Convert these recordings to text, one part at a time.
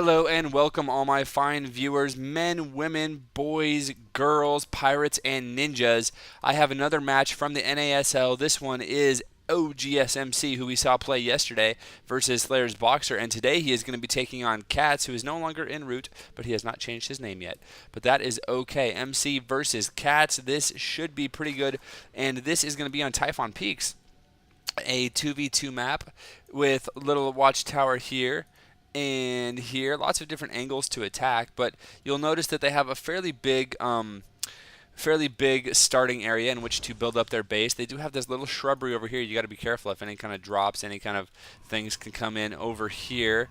Hello and welcome all my fine viewers, men, women, boys, girls, pirates, and ninjas. I have another match from the NASL. This one is OGSMC, who we saw play yesterday, versus Slayer's Boxer, and today he is going to be taking on CatZ, who is no longer en route, but he has not changed his name yet. But that is okay. MC versus CatZ. This should be pretty good, and this is going to be on Typhon Peaks, a 2v2 map with little watchtower here and here, lots of different angles to attack, but you'll notice that they have a fairly big starting area in which to build up their base. They do have this little shrubbery over here. You got to be careful if any kind of drops, any kind of things can come in over here.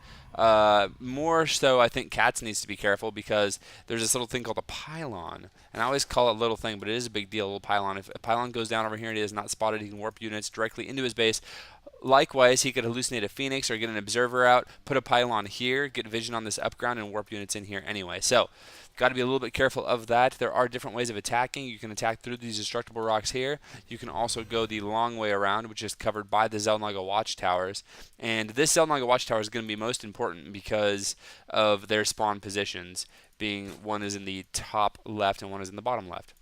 More so, I think CatZ needs to be careful because there's this little thing called a pylon, and I always call it a little thing, but it is a big deal, a little pylon. If a pylon goes down over here and it is not spotted, he can warp units directly into his base. Likewise, he could hallucinate a phoenix or get an observer out, put a pylon here, get vision on this upground, and warp units in here anyway. So, got to be a little bit careful of that. There are different ways of attacking. You can attack through these destructible rocks here. You can also go the long way around, which is covered by the Zelnaga watchtowers. And this Zelnaga watchtower is going to be most important because of their spawn positions, being one is in the top left and one is in the bottom left.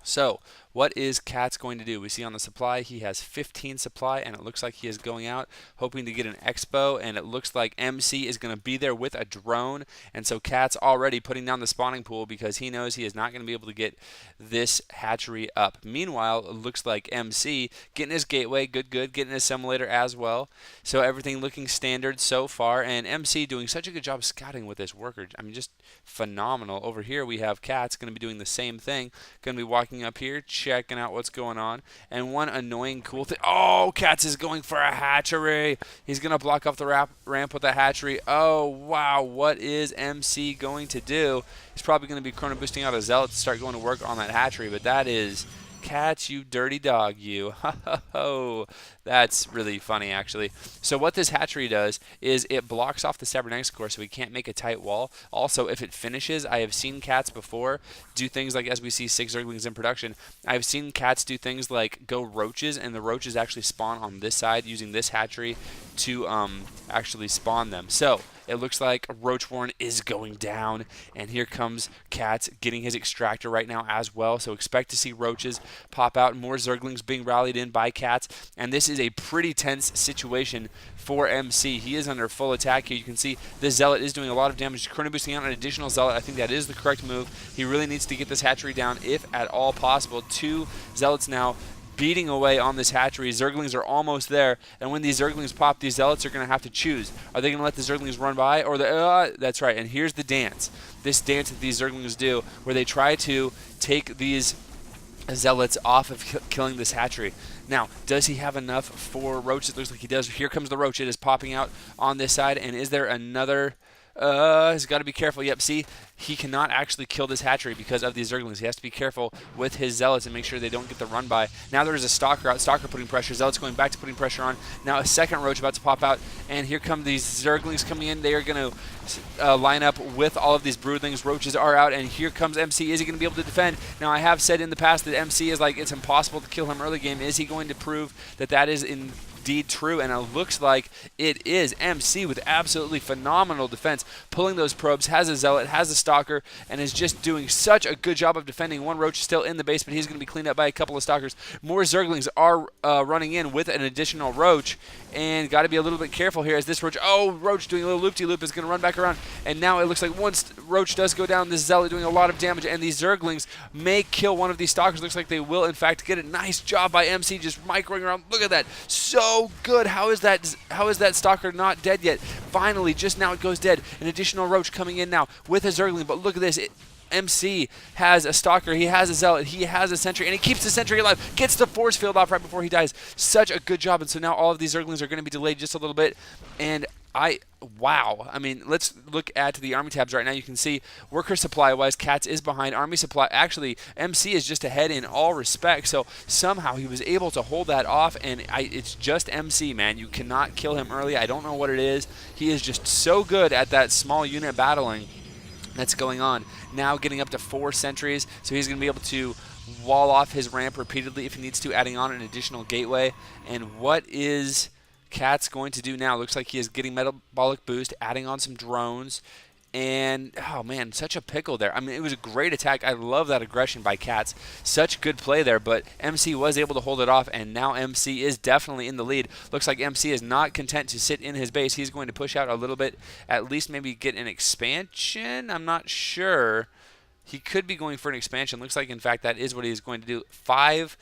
So, what is CatZ going to do? We see on the supply he has 15 supply, and it looks like he is going out hoping to get an expo, and it looks like MC is going to be there with a drone, and so CatZ already putting down the spawning pool because he knows he is not going to be able to get this hatchery up. Meanwhile, it looks like MC getting his gateway, good, getting his simulator as well. So everything looking standard so far, and MC doing such a good job scouting with this worker. I mean, just phenomenal. Over here we have CatZ going to be doing the same thing, going to be walking up here, checking out what's going on. And one annoying cool thing. Oh, CatZ is going for a hatchery. He's going to block off the ramp with a hatchery. Oh, wow. What is MC going to do? He's probably going to be chrono boosting out a zealot to start going to work on that hatchery. But that is CatZ, you dirty dog, you. Ho, that's really funny, actually. So what this hatchery does is it blocks off the cybernetics core so we can't make a tight wall. Also, if it finishes, I have seen CatZ before do things like, as we see 6 Zerglings in production, I've seen CatZ do things like go roaches, and the roaches actually spawn on this side using this hatchery to actually spawn them. So it looks like Roach Warren is going down, and here comes CatZ getting his extractor right now as well. So expect to see roaches pop out, more Zerglings being rallied in by CatZ, and this is a pretty tense situation for MC. He is under full attack here. You can see the Zealot is doing a lot of damage, chrono boosting out an additional Zealot. I think that is the correct move. He really needs to get this hatchery down if at all possible. 2 Zealots now beating away on this hatchery. Zerglings are almost there, and when these Zerglings pop, these Zealots are going to have to choose. Are they going to let the Zerglings run by, or that's right, and here's the dance. This dance that these Zerglings do, where they try to take these Zealots off of killing this hatchery. Now, does he have enough for Roach? It looks like he does. Here comes the Roach. It is popping out on this side, and is there another... he's got to be careful. Yep, see, he cannot actually kill this hatchery because of these Zerglings. He has to be careful with his Zealots and make sure they don't get the run by. Now there's a Stalker out. Stalker putting pressure. Zealots going back to putting pressure on. Now a second Roach about to pop out, and here come these Zerglings coming in. They are going to line up with all of these Broodlings. Roaches are out, and here comes MC. Is he going to be able to defend? Now I have said in the past that MC is like, it's impossible to kill him early game. Is he going to prove that that is indeed true? And it looks like it is. MC with absolutely phenomenal defense, pulling those probes, has a Zealot, has a Stalker, and is just doing such a good job of defending. One Roach is still in the base, but he's going to be cleaned up by a couple of Stalkers. More Zerglings are running in with an additional Roach, and got to be a little bit careful here as this Roach, Roach doing a little loop-de-loop, is going to run back around, and now it looks like once Roach does go down, this Zealot doing a lot of damage, and these Zerglings may kill one of these Stalkers. Looks like they will, in fact, get it. Nice job by MC, just microing around. Look at that. So good. How is that Stalker not dead yet? Finally, just now it goes dead. An additional Roach coming in now with a Zergling, but look at this. MC has a Stalker, he has a Zealot, he has a Sentry, and he keeps the Sentry alive, gets the force field off right before he dies. Such a good job, and so now all of these Zerglings are going to be delayed just a little bit, and wow. I mean, let's look at the army tabs right now. You can see worker supply-wise, CatZ is behind. Army supply, actually, MC is just ahead in all respects, so somehow he was able to hold that off, and it's just MC, man. You cannot kill him early. I don't know what it is. He is just so good at that small unit battling that's going on. Now getting up to 4 sentries, so he's going to be able to wall off his ramp repeatedly if he needs to, adding on an additional gateway. And what is CatZ going to do now. Looks like he is getting metabolic boost, adding on some drones. And, oh man, such a pickle there. I mean, it was a great attack. I love that aggression by CatZ. Such good play there, but MC was able to hold it off, and now MC is definitely in the lead. Looks like MC is not content to sit in his base. He's going to push out a little bit, at least maybe get an expansion. I'm not sure. He could be going for an expansion. Looks like, in fact, that is what he is going to do. 5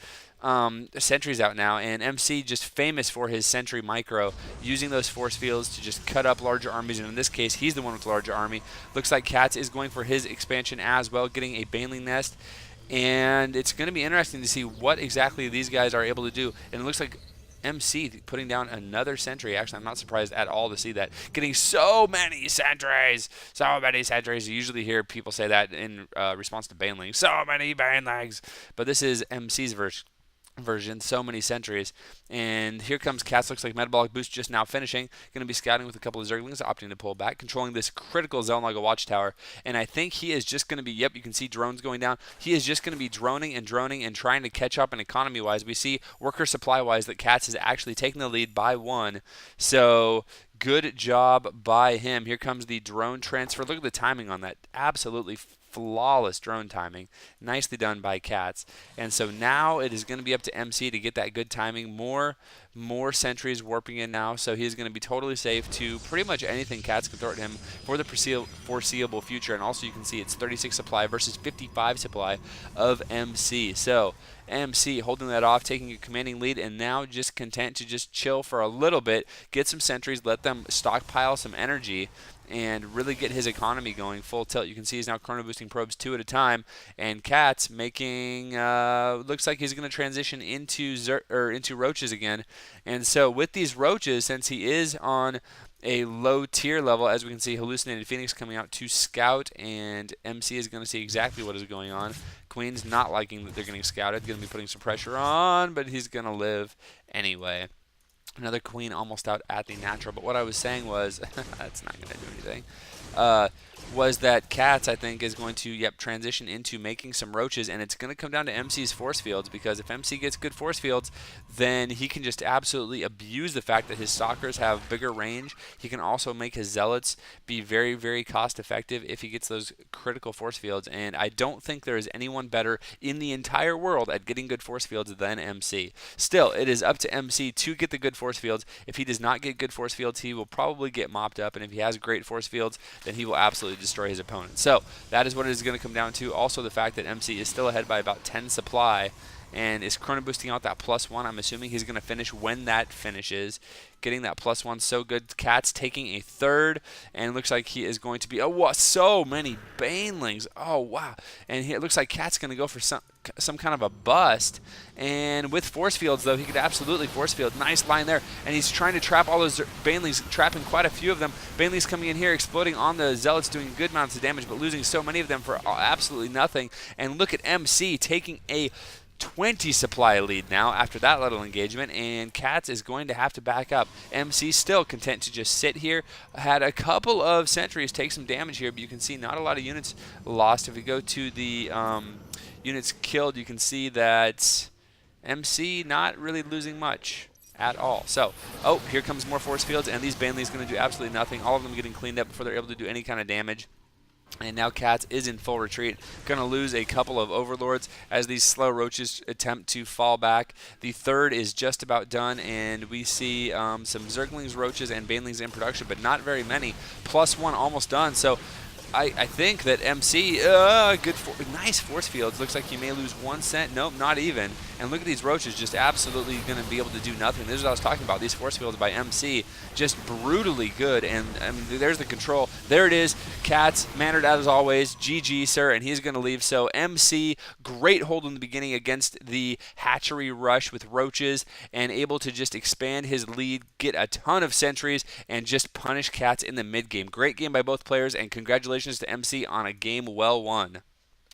sentries out now, and MC just famous for his sentry micro, using those force fields to just cut up larger armies, and in this case, he's the one with the larger army. Looks like CatZ is going for his expansion as well, getting a Baneling Nest, and it's going to be interesting to see what exactly these guys are able to do, and it looks like MC putting down another sentry. Actually, I'm not surprised at all to see that. Getting so many sentries. So many sentries. You usually hear people say that in response to Banelings. So many Banelings. But this is MC's version, so many sentries. And here comes CatZ. Looks like metabolic boost just now finishing. Going to be scouting with a couple of Zerglings, opting to pull back, controlling this critical Zelnaga watchtower. And I think he is just going to be, yep, you can see drones going down. He is just going to be droning and trying to catch up in economy-wise. We see worker supply-wise that CatZ is actually taking the lead by 1. So good job by him. Here comes the drone transfer. Look at the timing on that. Absolutely flawless drone timing. Nicely done by CatZ. And so now it is going to be up to MC to get that good timing. More sentries warping in now, so he's going to be totally safe to pretty much anything CatZ can throw at him for the foreseeable future. And also you can see it's 36 supply versus 55 supply of MC. So MC holding that off, taking a commanding lead, and now just content to just chill for a little bit, get some sentries, let them stockpile some energy, and really get his economy going full tilt. You can see he's now chrono boosting probes 2 at a time, and CatZ making looks like he's going to transition into roaches again. And so with these roaches, since he is on a low tier level, as we can see, Hallucinated Phoenix coming out to scout, and MC is going to see exactly what is going on. Queen's not liking that they're getting scouted, going to be putting some pressure on, but he's going to live anyway. Another Queen almost out at the natural, but what I was saying was, that's not going to do anything, was that CatZ, I think, is going to, transition into making some roaches, and it's going to come down to MC's force fields, because if MC gets good force fields, then he can just absolutely abuse the fact that his stalkers have bigger range. He can also make his zealots be very, very cost effective if he gets those critical force fields, and I don't think there is anyone better in the entire world at getting good force fields than MC. Still, it is up to MC to get the good force fields. If he does not get good force fields, he will probably get mopped up, and if he has great force fields, then he will absolutely destroy his opponent. So that is what it is going to come down to. Also the fact that MC is still ahead by about 10 supply and is chrono boosting out that +1. I'm assuming he's going to finish when that finishes. Getting that +1 so good. CatZ taking a 3rd, and looks like he is going to be, oh, what, so many Banelings. Oh, wow. And it looks like CatZ going to go for some kind of a bust. And with force fields, though, he could absolutely force field. Nice line there. And he's trying to trap all those Banelings, trapping quite a few of them. Banelings coming in here, exploding on the Zealots, doing good amounts of damage, but losing so many of them for absolutely nothing. And look at MC taking a 20 supply lead now after that little engagement, and CatZ is going to have to back up. MC still content to just sit here. Had a couple of sentries take some damage here, but you can see not a lot of units lost. If we go to the units killed, you can see that MC not really losing much at all. So, oh, here comes more force fields, and these Banelings going to do absolutely nothing. All of them getting cleaned up before they're able to do any kind of damage. And now CatZ is in full retreat. Going to lose a couple of overlords as these slow roaches attempt to fall back. The 3rd is just about done, and we see some Zerglings, roaches, and Banelings in production, but not very many. +1 almost done. So I think that MC, nice force fields. Looks like you may lose 1 cent. Nope, not even. And look at these roaches, just absolutely going to be able to do nothing. This is what I was talking about. These force fields by MC, just brutally good. And I mean, there's the control. There it is. CatZ, mannered as always. GG, sir. And he's going to leave. So MC, great hold in the beginning against the hatchery rush with roaches, and able to just expand his lead, get a ton of sentries, and just punish CatZ in the mid game. Great game by both players, and congratulations to MC on a game well won.